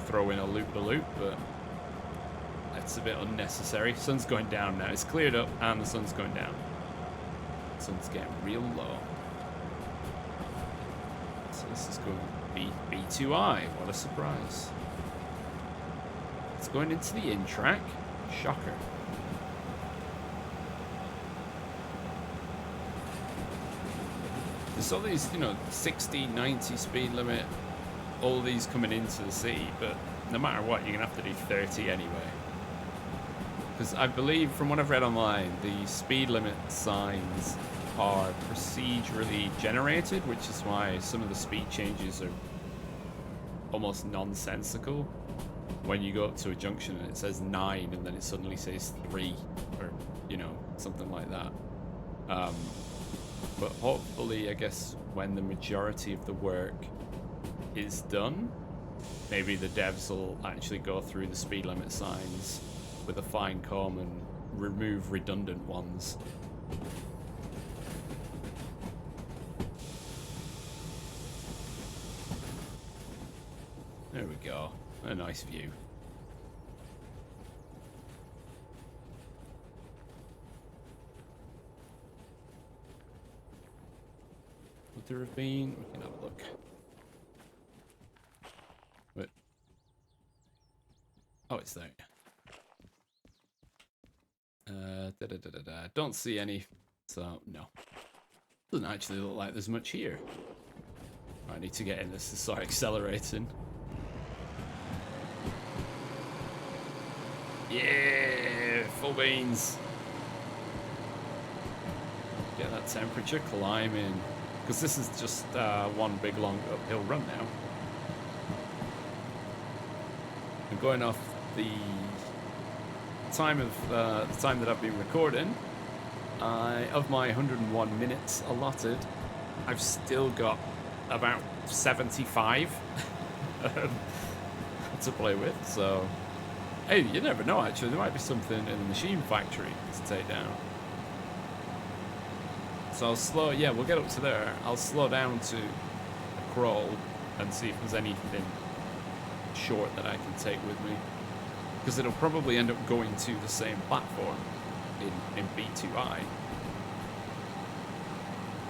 throw in a loop-the-loop, but that's a bit unnecessary. Sun's going down now. It's cleared up, and the sun's going down. Sun's getting real low. So this is going to be B2I. What a surprise. It's going into the in track. Shocker. There's all these, you know, 60, 90 speed limit, all these coming into the city, but no matter what, you're going to have to do 30 anyway. Because I believe, from what I've read online, the speed limit signs are procedurally generated, which is why some of the speed changes are almost nonsensical. When you go up to a junction and it says 9 and then it suddenly says 3, or, you know, something like that. But hopefully, I guess, when the majority of the work is done, maybe the devs will actually go through the speed limit signs with a fine comb and remove redundant ones. There we go. A nice view. Would there have been? We can have a look. But oh, it's there. Don't see any, so no. Doesn't actually look like there's much here. I need to get in this to start accelerating. Yeah, full beans. Get that temperature climbing, because this is just one big long uphill run now. I'm going off the time that I've been recording. Of my 101 minutes allotted, I've still got about 75 to play with. So, hey, you never know. Actually, there might be something in the machine factory to take down. So I'll slow. Yeah, we'll get up to there. I'll slow down to a crawl and see if there's anything short that I can take with me. Because it'll probably end up going to the same platform in B2I.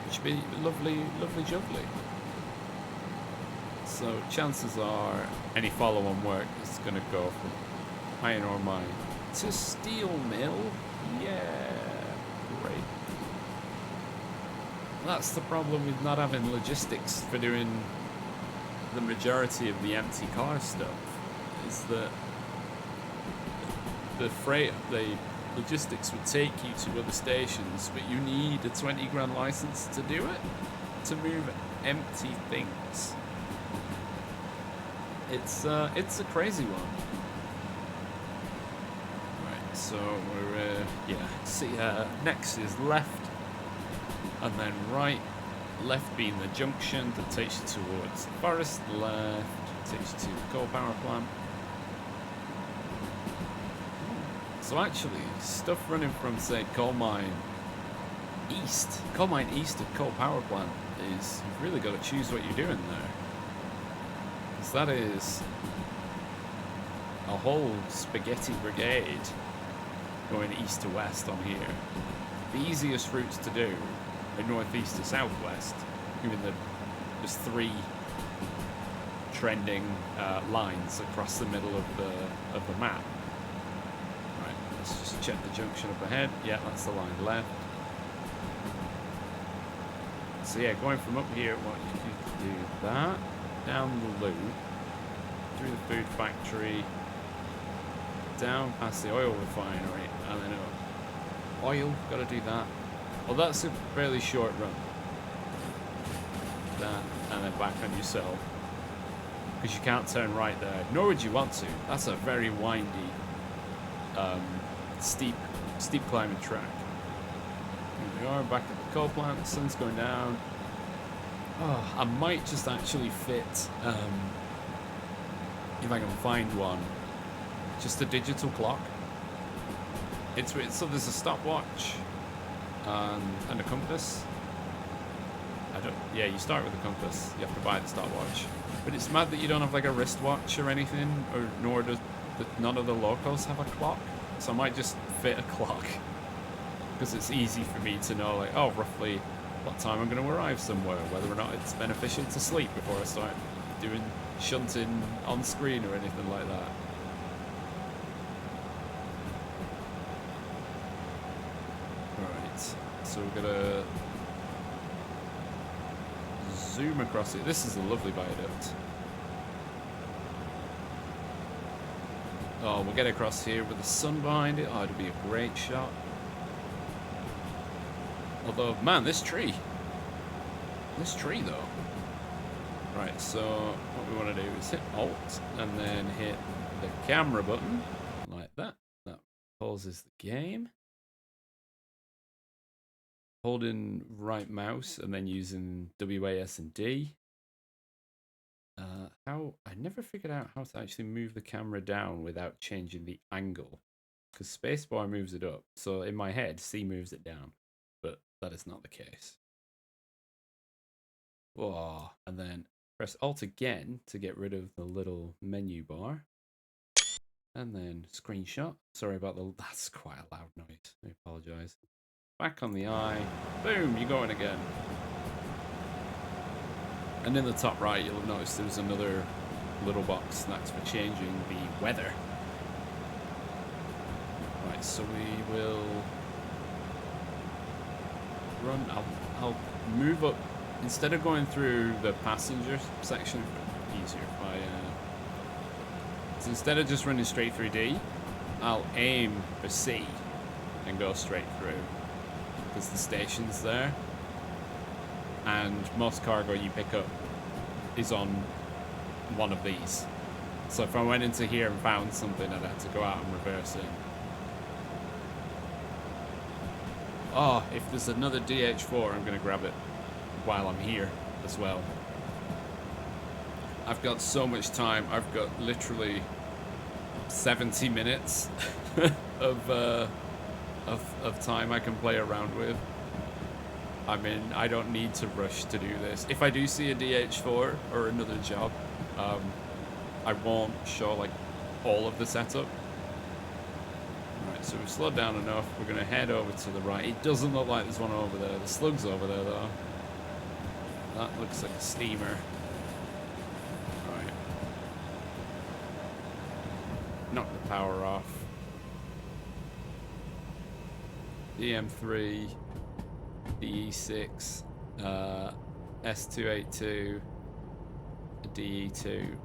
Which would be lovely, lovely jubbly. So chances are any follow-on work is going to go from iron ore mine to steel mill. Yeah, great. That's the problem with not having logistics for doing the majority of the empty car stuff, is that the logistics would take you to other stations, but you need a 20 grand license to do it, to move empty things. It's a crazy one. Right, so we're see, next is left, and then right. Left being the junction that takes you towards the forest, left takes you to the coal power plant. So actually, stuff running from, say, coal mine east of coal power plant is, you've really got to choose what you're doing there. Because that is a whole spaghetti brigade going east to west on here. The easiest routes to do are northeast to southwest, given that there's 3 trending lines across the middle of the map. Right, let's just check the junction up ahead. Yeah, that's the line left. So yeah, going from up here, what you could do that, down the loop, through the food factory, down past the oil refinery, and then up. Oil, gotta do that. Well, that's a fairly short run. That, and then back on yourself. Because you can't turn right there, nor would you want to. That's a very windy, steep climbing track. Here we are, back at the coal plant, the sun's going down. Oh, I might just actually fit, if I can find one, just a digital clock. So there's a stopwatch and a compass. Yeah, you start with a compass. You have to buy the stopwatch. But it's mad that you don't have like a wristwatch or anything, or nor does none of the locals have a clock. So I might just fit a clock, because it's easy for me to know, like, oh, roughly what time I'm going to arrive somewhere, whether or not it's beneficial to sleep before I start doing shunting on screen or anything like that. So we're gonna zoom across it. This is a lovely viaduct. Oh, we'll get across here with the sun behind it. Oh, it'll be a great shot. Although, man, this tree though. Right, so what we want to do is hit Alt and then hit the camera button like that. That pauses the game. Holding right mouse and then using WAS and D. I never figured out how to actually move the camera down without changing the angle, because spacebar moves it up. So in my head, C moves it down, but that is not the case. Oh, and then press Alt again to get rid of the little menu bar, and then screenshot. Sorry about that's quite a loud noise. I apologize. Back on the eye. Boom, you're going again. And in the top right, you'll have noticed there's another little box that's for changing the weather. Right, so we will run. I'll move up. Instead of going through the passenger section, easier if I. So instead of just running straight through D, I'll aim for C and go straight through. Because the station's there, and most cargo you pick up is on one of these. So if I went into here and found something, I'd have to go out and reverse in. Oh, if there's another DH4, I'm going to grab it while I'm here as well. I've got so much time. I've got literally 70 minutes of time I can play around with. I mean, I don't need to rush to do this. If I do see a DH4 or another job, I won't show like all of the setup. Right, so we've slowed down enough. We're going to head over to the right. It doesn't look like there's one over there. The slug's over there though. That looks like a steamer. Right. Knock the power off. DM3, DE6, S282, DE2.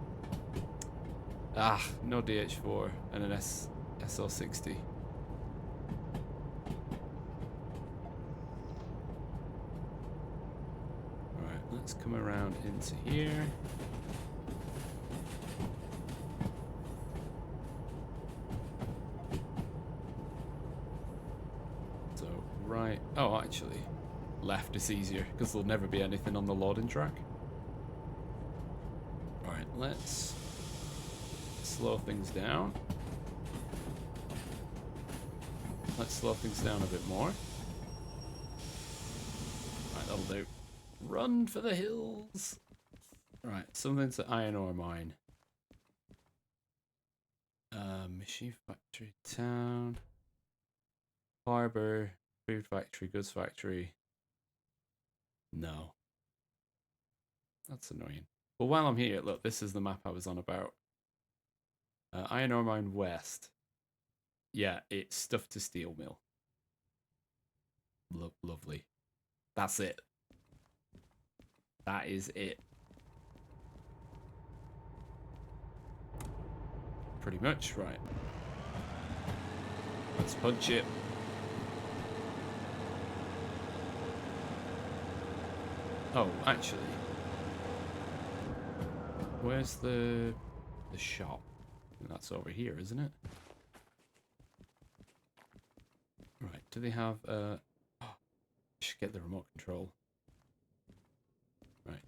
Ah, no DH4 and an SO60. Alright, let's come around into here. So, right. Oh, actually, left is easier because there'll never be anything on the loading track. Alright, let's slow things down. Let's slow things down a bit more. Right, that'll do. Run for the hills! Right, something to iron ore mine. Machine factory, town. Harbour, food factory, goods factory. No. That's annoying. Well, while I'm here, look, this is the map I was on about. Iron ore mine west. Yeah, it's stuff to steel mill. Lovely. That's it. That is it. Pretty much, right. Let's punch it. Oh, actually. Where's the shop? That's over here, isn't it? Right, do they have oh, I should get the remote control. Right.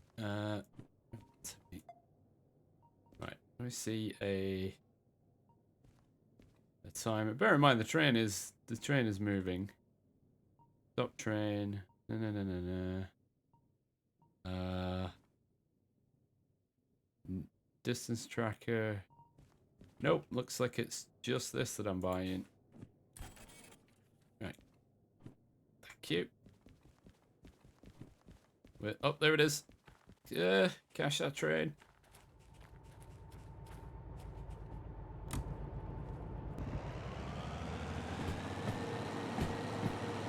Right, let me see a time. Bear in mind the train is moving. Stop train. No. Distance tracker. Nope, looks like it's just this that I'm buying. Right. Thank you. Wait, oh, there it is. Cash that train.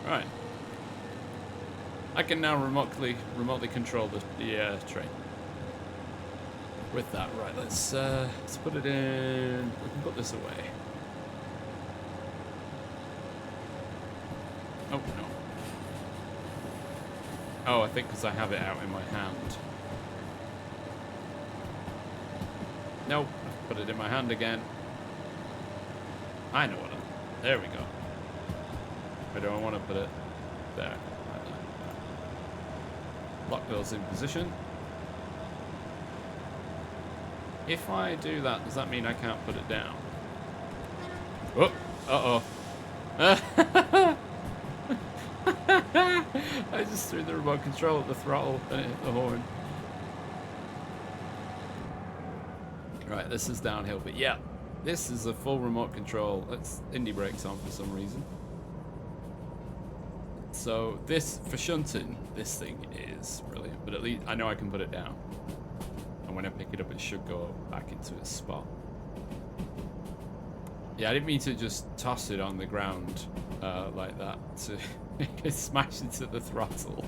Right. I can now remotely control the train. With that, right? Let's put it in. We can put this away. Oh no. Oh, I think because I have it out in my hand. Nope. Put it in my hand again. I know what. There we go. Where do I want to put it? There. Lock those in position. If I do that, does that mean I can't put it down? Oh, I just threw the remote control at the throttle and it hit the horn. Right, this is downhill, but yeah, this is a full remote control. Let's indie brakes on for some reason. So this, for shunting, this thing is brilliant, but at least I know I can put it down. And when I pick it up, it should go back into its spot. Yeah, I didn't mean to just toss it on the ground like that to smash into the throttle.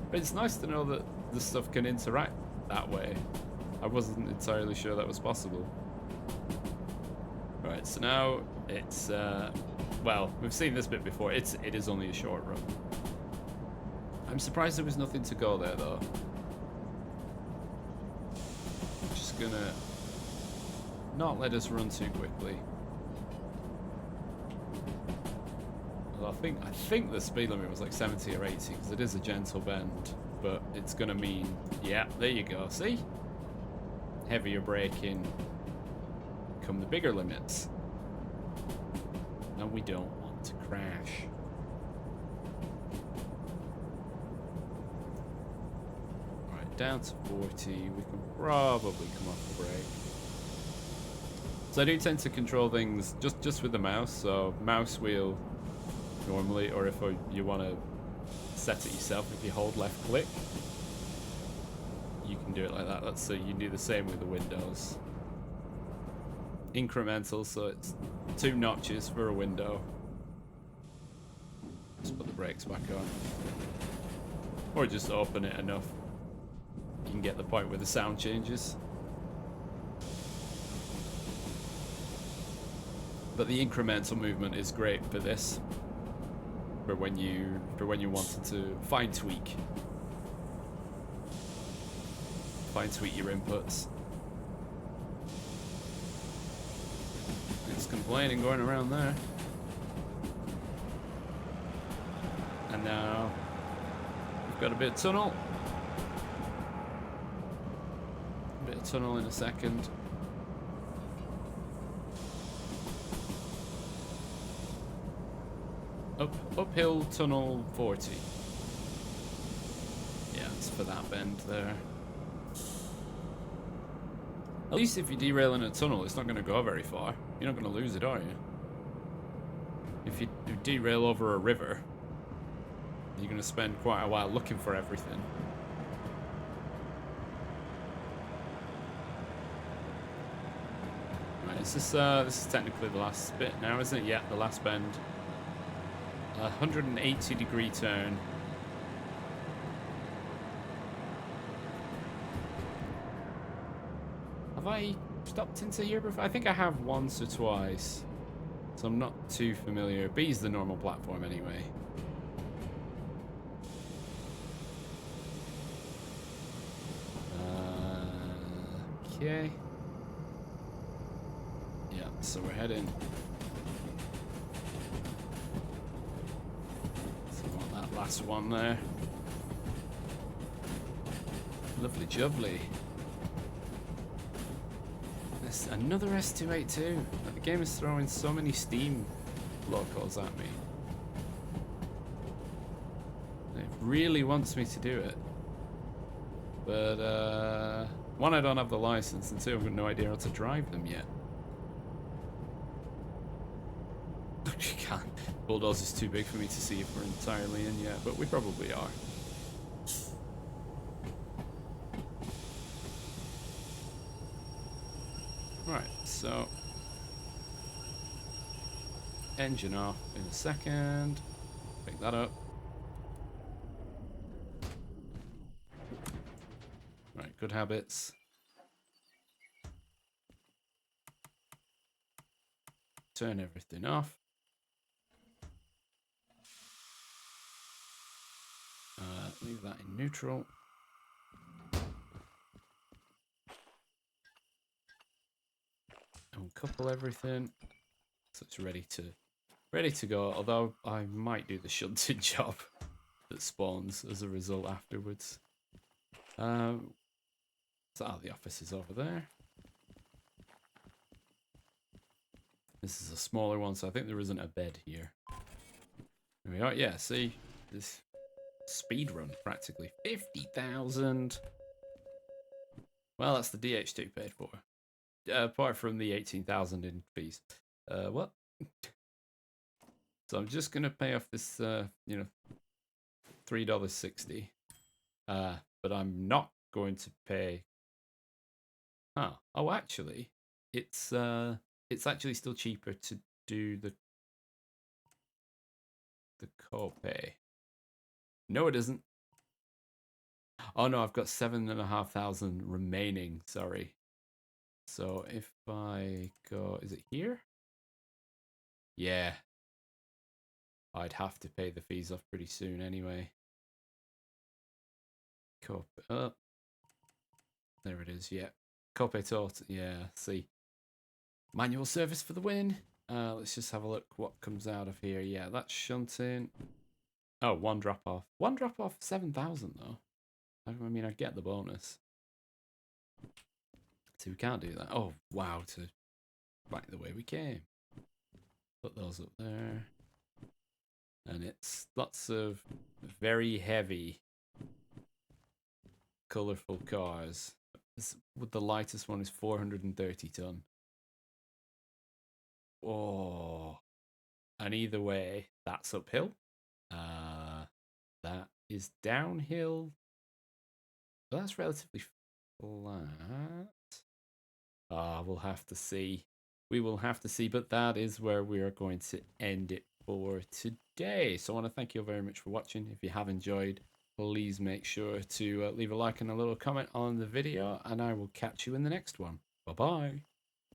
But it's nice to know that the stuff can interact that way. I wasn't entirely sure that was possible. Right, so now it's well, we've seen this bit before. It is only a short run. I'm surprised there was nothing to go there though. Just gonna not let us run too quickly. Well, I think the speed limit was like 70 or 80 because it is a gentle bend, but it's gonna mean, yeah, there you go. See, heavier braking. Come the bigger limits, and we don't want to crash. Down to 40, we can probably come off the brake. So I do tend to control things just with the mouse, so mouse wheel normally, or if you want to set it yourself, if you hold left click, you can do it like that. Let's say you can do the same with the windows. Incremental, so it's 2 notches for a window. Just put the brakes back on. Or just open it enough. You can get the point where the sound changes. But the incremental movement is great for this. For when you wanted to fine tweak your inputs. It's complaining going around there. And now we've got a bit of tunnel. A bit of tunnel in a second. Uphill tunnel 40. Yeah, it's for that bend there. At least if you derail in a tunnel, it's not going to go very far. You're not going to lose it, are you? If you derail over a river, you're going to spend quite a while looking for everything. Right, this is technically the last bit now, isn't it? Yeah, the last bend. 180-degree turn. Have I stopped into here before? I think I have once or twice. So I'm not too familiar. B's the normal platform anyway. Okay. Yeah, so we're heading. So we want that last one there. Lovely jubbly. There's another S282. The game is throwing so many Steam locals at me. It really wants me to do it. But, one, I don't have the license, and two, I've got no idea how to drive them yet. You can't. Bulldoze is too big for me to see if we're entirely in yet, but we probably are. Right, so engine off in a second. Pick that up. Right, good habits. Turn everything off. Leave that in neutral. Uncouple everything, so it's ready to go. Although I might do the shunted job that spawns as a result afterwards. So the office is over there. This is a smaller one, so I think there isn't a bed here. There we are. Yeah, see this speed run practically 50,000. Well, that's the DH2 paid for. Apart from the 18,000 in fees. What? So I'm just gonna pay off this, you know, $3.60. But I'm not going to pay. Oh, actually, it's actually still cheaper to do the co-pay. No, it isn't. Oh no, I've got 7,500 remaining. Sorry. So if I go, is it here? Yeah. I'd have to pay the fees off pretty soon anyway. Co-pay up. There it is. Yeah. Co-pay total. Yeah. See. Manual service for the win. Let's just have a look what comes out of here. Yeah, that's shunting. Oh, one drop off. One drop off 7,000 though. I mean, I get the bonus. So we can't do that. Oh, wow. To right the way we came. Put those up there. And it's lots of very heavy, colourful cars. The lightest one is 430 ton. Oh. And either way, that's uphill. That is downhill. But that's relatively flat. We'll have to see. We will have to see, but that is where we are going to end it for today. So I want to thank you all very much for watching. If you have enjoyed, please make sure to leave a like and a little comment on the video, and I will catch you in the next one. Bye-bye.